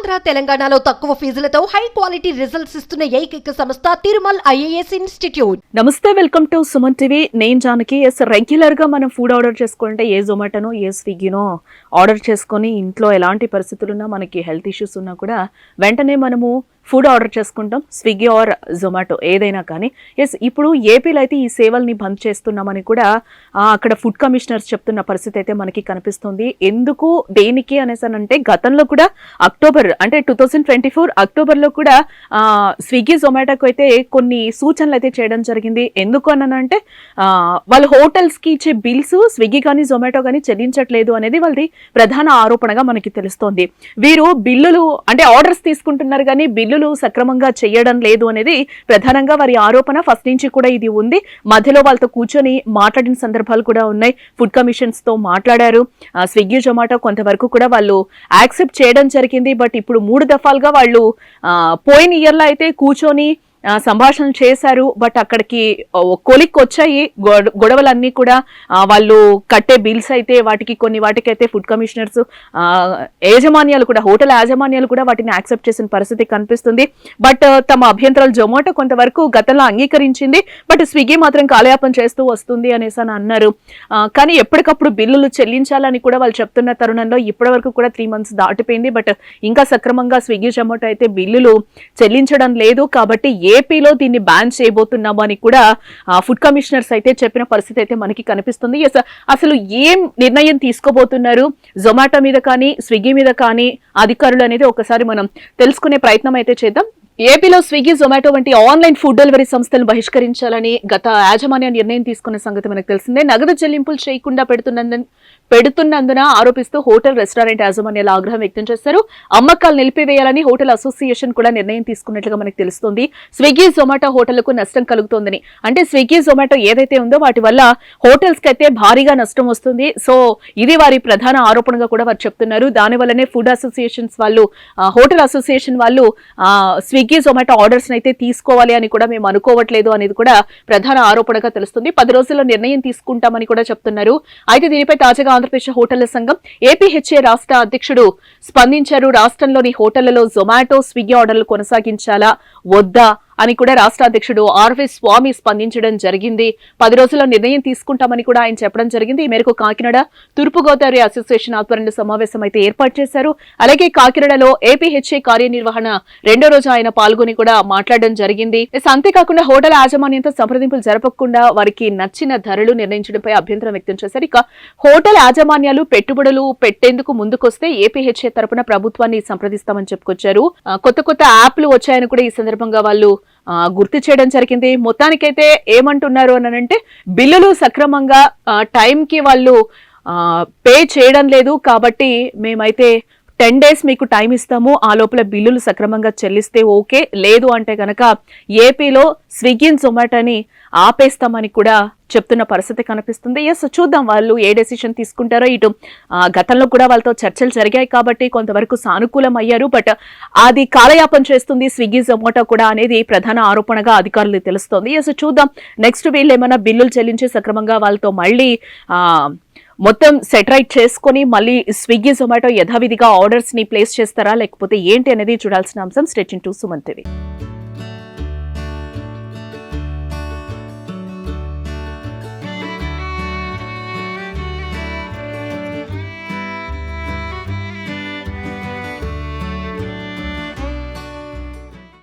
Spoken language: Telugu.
ఆంధ్ర తెలంగాణలో తక్కువ ఫీజులతో హై క్వాలిటీ రిజల్ట్స్ ఇస్తున్న ఏకైక సంస్థ తిరుమల్ ఐఏఎస్ ఇన్స్టిట్యూట్. నమస్తే, వెల్కమ్ టు సుమన్ టీవీ. నేను జానకి. రెగ్యులర్ గా మనం ఫుడ్ ఆర్డర్ చేసుకుంటే ఏ జొమాటోనో ఏ స్విగ్గీనో ఆర్డర్ చేసుకొని ఇంట్లో ఎలాంటి పరిస్థితులున్నా మనకి హెల్త్ ఇష్యూస్ ఉన్నా కూడా వెంటనే మనము ఫుడ్ ఆర్డర్ చేసుకుంటాం, స్విగ్గీ ఆర్ జొమాటో ఏదైనా కానీ. ఇప్పుడు ఏపీలో అయితే ఈ సేవల్ని బంద్ చేస్తున్నామని కూడా అక్కడ ఫుడ్ కమిషనర్స్ చెప్తున్న పరిస్థితి అయితే మనకి కనిపిస్తుంది. ఎందుకు, దేనికి అనేసానంటే గతంలో కూడా అక్టోబర్ అంటే 2024 అక్టోబర్లో కూడా స్విగ్గీ జొమాటోకు అయితే కొన్ని సూచనలు అయితే చేయడం జరిగింది. ఎందుకు అనంటే వాళ్ళు హోటల్స్కి ఇచ్చే బిల్స్ స్విగ్గీ కానీ జొమాటో కానీ చెల్లించట్లేదు అనేది వాళ్ళది ప్రధాన ఆరోపణగా మనకి తెలుస్తోంది. వీరు బిల్లులు అంటే ఆర్డర్స్ తీసుకుంటున్నారు కానీ బిల్లులు సక్రమంగా చేయడం లేదు అనేది ప్రధానంగా వారి ఆరోపణ. ఫస్ట్ నుంచి కూడా ఇది ఉంది. మధ్యలో వాళ్ళతో కూర్చొని మాట్లాడిన సందర్భాలు కూడా ఉన్నాయి. ఫుడ్ కమిషన్స్ తో మాట్లాడారు. స్విగ్గీ జొమాటో కొంతవరకు కూడా వాళ్ళు యాక్సెప్ట్ చేయడం జరిగింది. బట్ ఇప్పుడు 3 దఫాలుగా వాళ్ళు పోయిన ఇయర్లో అయితే కూర్చొని సంభాషణలు చేశారు. బట్ అక్కడికి కొలిక్ వచ్చాయి గొడవలన్నీ కూడా. వాళ్ళు కట్టే బిల్స్ అయితే వాటికైతే ఫుడ్ కమిషనర్స్ యాజమాన్యాలు కూడా, హోటల్ యాజమాన్యాలు కూడా వాటిని యాక్సెప్ట్ చేసిన పరిస్థితి కనిపిస్తుంది. బట్ తమ అభ్యంతరాలు జొమాటో కొంతవరకు గతంలో అంగీకరించింది. బట్ స్విగ్గీ మాత్రం కాలయాపన చేస్తూ వస్తుంది అనేసి అని అన్నారు. కానీ ఎప్పటికప్పుడు బిల్లులు చెల్లించాలని కూడా వాళ్ళు చెప్తున్న తరుణంలో ఇప్పటి వరకు కూడా 3 months దాటిపోయింది. బట్ ఇంకా సక్రమంగా స్విగ్గీ జొమాటో అయితే బిల్లులు చెల్లించడం లేదు. కాబట్టి ఏపీలో దీన్ని బ్యాన్ చేయబోతున్నాము అని కూడా ఫుడ్ కమిషనర్స్ అయితే చెప్పిన పరిస్థితి అయితే మనకి కనిపిస్తుంది. అసలు ఏం నిర్ణయం తీసుకోబోతున్నారు జొమాటో మీద కానీ స్విగ్గీ మీద కానీ అధికారులు అనేది ఒకసారి మనం తెలుసుకునే ప్రయత్నం అయితే చేద్దాం. ఏపీలో స్విగ్గీ జొమాటో వంటి ఆన్లైన్ ఫుడ్ డెలివరీ సంస్థలను బహిష్కరించాలని గత యాజమాన్య నిర్ణయం తీసుకున్న సంగతి మనకు తెలిసిందే. నగదు చెల్లింపులు చేయకుండా పెడుతున్నందున ఆరోపిస్తూ హోటల్ రెస్టారెంట్ యాజమాన్యాలు ఆగ్రహం వ్యక్తం చేశారు. అమ్మకాలు నిలిపివేయాలని హోటల్ అసోసియేషన్ కూడా నిర్ణయం తీసుకున్నట్లుగా మనకు తెలుస్తుంది. స్విగ్గీ జొమాటో హోటళ్లకు నష్టం కలుగుతోందని, అంటే స్విగ్గీ జొమాటో ఏదైతే ఉందో వాటి వల్ల హోటల్స్ కి అయితే భారీగా నష్టం వస్తుంది. సో ఇది వారి ప్రధాన ఆరోపణగా కూడా వారు చెప్తున్నారు. దానివల్లనే ఫుడ్ అసోసియేషన్స్ వాళ్ళు, హోటల్ అసోసియేషన్ వాళ్ళు స్విగ్గీ జొమాటో ఆర్డర్స్ అయితే తీసుకోవాలి అని కూడా మేము అనుకోవట్లేదు అనేది కూడా ప్రధాన ఆరోపణగా తెలుస్తుంది. 10 రోజుల్లో నిర్ణయం తీసుకుంటామని కూడా చెప్తున్నారు. అయితే దీనిపై తాజాగా ఆంధ్రప్రదేశ్ హోటళ్ల సంఘం ఏపీహెచ్ఏ రాష్ట్ర అధ్యక్షుడు స్పందించారు. రాష్ట్రంలోని హోటళ్లలో జొమాటో స్విగ్గీ ఆర్డర్లు కొనసాగించాలా వద్దా అని కూడా రాష్ట్ర అధ్యక్షుడు ఆర్వి స్వామి స్పందించడం జరిగింది. 10 రోజుల్లో నిర్ణయం తీసుకుంటామని కూడా ఆయన చెప్పడం జరిగింది. ఈ మేరకు కాకినాడ తూర్పుగోదావరి అసోసియేషన్ ఆధ్వర్యంలో సమావేశం అయితే ఏర్పాటు చేశారు. అలాగే కాకినాడలో ఏపీహెచ్ఏ కార్యనిర్వహణ 2వ రోజు ఆయన పాల్గొని కూడా మాట్లాడడం జరిగింది. అంతేకాకుండా హోటల్ యాజమాన్యంతో సంప్రదింపులు జరపకుండా వారికి నచ్చిన ధరలు నిర్ణయించడంపై అభ్యంతరం వ్యక్తం చేశారు. ఇక హోటల్ యాజమాన్యాలు పెట్టుబడులు పెట్టేందుకు ముందుకొస్తే ఏపీహెచ్ఏ తరపున ప్రభుత్వాన్ని సంప్రదిస్తామని చెప్పుకొచ్చారు. కొత్త యాప్లు వచ్చాయని కూడా ఈ సందర్భంగా వాళ్ళు గుర్తు చేయడం జరిగింది. మొత్తానికైతే ఏమంటున్నారు అనంటే బిల్లులు సక్రమంగా టైంకి వాళ్ళు పే చేయడం లేదు కాబట్టి మేమైతే 10 days మీకు టైం ఇస్తాము, ఆ లోపల బిల్లులు సక్రమంగా చెల్లిస్తే ఓకే, లేదు అంటే కనుక ఏపీలో స్విగ్గీ జొమాటోని ఆపేస్తామని కూడా చెప్తున్న పరిస్థితి కనిపిస్తుంది. చూద్దాం వాళ్ళు ఏ డెసిషన్ తీసుకుంటారో. ఇటు గతంలో కూడా వాళ్ళతో చర్చలు జరిగాయి కాబట్టి కొంతవరకు సానుకూలం అయ్యారు. బట్ అది కాలయాపన చేస్తుంది స్విగ్గీ జొమాటో కూడా అనేది ప్రధాన ఆరోపణగా అధికారులు తెలుస్తోంది. చూద్దాం నెక్స్ట్ వీళ్ళు ఏమైనా బిల్లులు చెల్లించి సక్రమంగా వాళ్ళతో మళ్ళీ మొత్తం సెటరైట్ చేసుకుని మళ్ళీ స్విగ్గీ జొమాటో యథావిధిగా ఆర్డర్స్ ని ప్లేస్ చేస్తారా లేకపోతే ఏంటి అనేది చూడాల్సిన అంశం. Stay tuned to Suman TV.